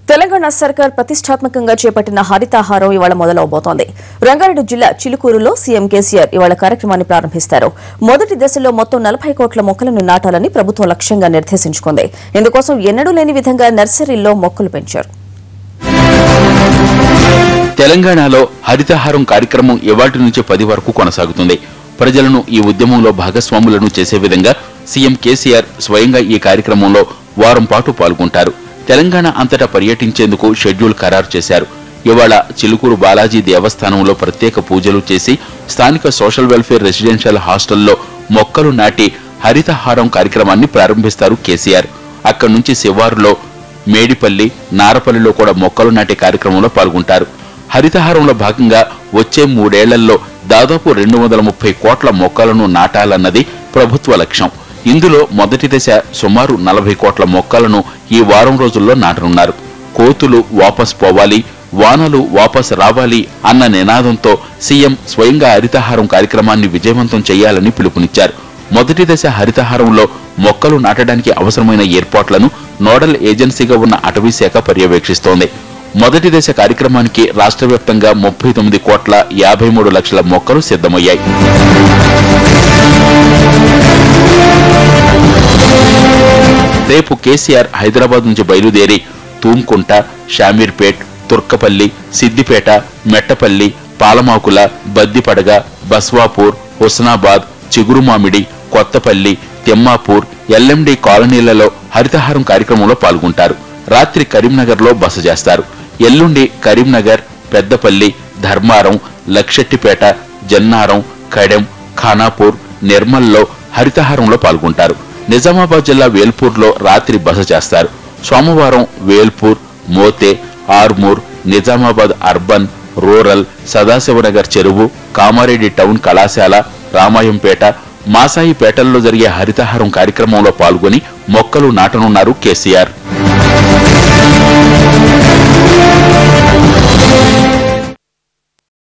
తెలంగాణ సర్కార్ ప్రతిష్టాత్మకంగా చేపట్టిన హరితాహారం ఇవాళ మొదలవబోతోంది. రంగారెడ్డి జిల్లా చిలుకూరులో సీఎం కేసీఆర్ ఇవాళ కార్యక్రమాన్ని ప్రారంభిస్తారు. మొదటి దశలో మొత్తం 40 కోట్ల మొక్కలను నాటాలని ప్రభుత్వం లక్ష్యంగా నిర్దేశించుకుంది. ఇందుకోసం ఎన్నడూ లేని విధంగా నర్సరీల్లో మొక్కలు పెంచారు. తెలంగాణలో హరితహారం కార్యక్రమం ఇవాల్టి నుంచి 10 వరకు కొనసాగుతుంది. ప్రజలను ఈ ఉద్యమంలో భాగస్వాములను చేసే విధంగా సీఎం కేసీఆర్ స్వయంగా ఈ కార్యక్రమంలో వారం పాటు పాల్గొంటారు. తెలంగాణ అంతటా పర్యటించేందుకు షెడ్యూల్ ఖరారు చేశారు. ఇవాళ చిలుకూరు బాలాజీ దేవస్థానంలో ప్రత్యేక పూజలు చేసి స్థానిక సోషల్ వెల్ఫేర్ రెసిడెన్షియల్ హాస్టల్లో మొక్కలు నాటి హరితహారం కార్యక్రమాన్ని ప్రారంభిస్తారు కేసీఆర్. అక్కడి నుంచి శివారులో మేడిపల్లి, నారపల్లిలో కూడా మొక్కలు నాటే కార్యక్రమంలో పాల్గొంటారు. హరితహారంలో భాగంగా వచ్చే 3 ఏళ్లలో దాదాపు 230 కోట్ల మొక్కలను నాటాలన్నది ప్రభుత్వ లక్ష్యం. ఇందులో మొదటి దశ సుమారు 40 కోట్ల మొక్కలను ఈ వారం రోజుల్లో నాటనున్నారు. కోతులు వాపస్ పోవాలి, వానలు వాపస్ రావాలి అన్న నినాదంతో సీఎం స్వయంగా హరితహారం కార్యక్రమాన్ని విజయవంతం చేయాలని పిలుపునిచ్చారు. మొదటి దశ హరితహారంలో మొక్కలు నాటడానికి అవసరమైన ఏర్పాట్లను నోడల్ ఏజెన్సీగా ఉన్న అటవీ శాఖ పర్యవేక్షిస్తోంది. మొదటి దశ కార్యక్రమానికి రాష్ట్ర వ్యాప్తంగా 39 కోట్ల 53 లక్షల మొక్కలు సిద్ధమయ్యాయి. రేపు కేసీఆర్ హైదరాబాద్ నుంచి బయలుదేరి తూంకుంట, షామీర్పేట్, తుర్కపల్లి, సిద్దిపేట, మెట్టపల్లి, పాలమాకుల, బద్దిపడగ, బస్వాపూర్, హుస్నాబాద్, చిగురుమామిడి, కొత్తపల్లి, తిమ్మాపూర్, ఎల్ఎండి కాలనీలలో హరితహారం కార్యక్రమంలో పాల్గొంటారు. రాత్రి కరీంనగర్లో బస చేస్తారు. ఎల్లుండి కరీంనగర్, పెద్దపల్లి, ధర్మారం, లక్షెట్టిపేట, జన్నారం, కడెం, ఖానాపూర్, నిర్మల్లో హరితహారంలో పాల్గొంటారు. నిజామాబాద్ జిల్లా వేల్పూర్లో రాత్రి బస చేస్తారు. సోమవారం వేల్పూర్, మోతే, ఆర్మూర్, నిజామాబాద్ అర్బన్, రూరల్, సదాశివనగర్ చెరువు, కామారెడ్డి టౌన్ కళాశాల, రామాయంపేట, మాసాయిపేటల్లో జరిగే హరితహారం కార్యక్రమంలో పాల్గొని మొక్కలు నాటనున్నారు కేసీఆర్.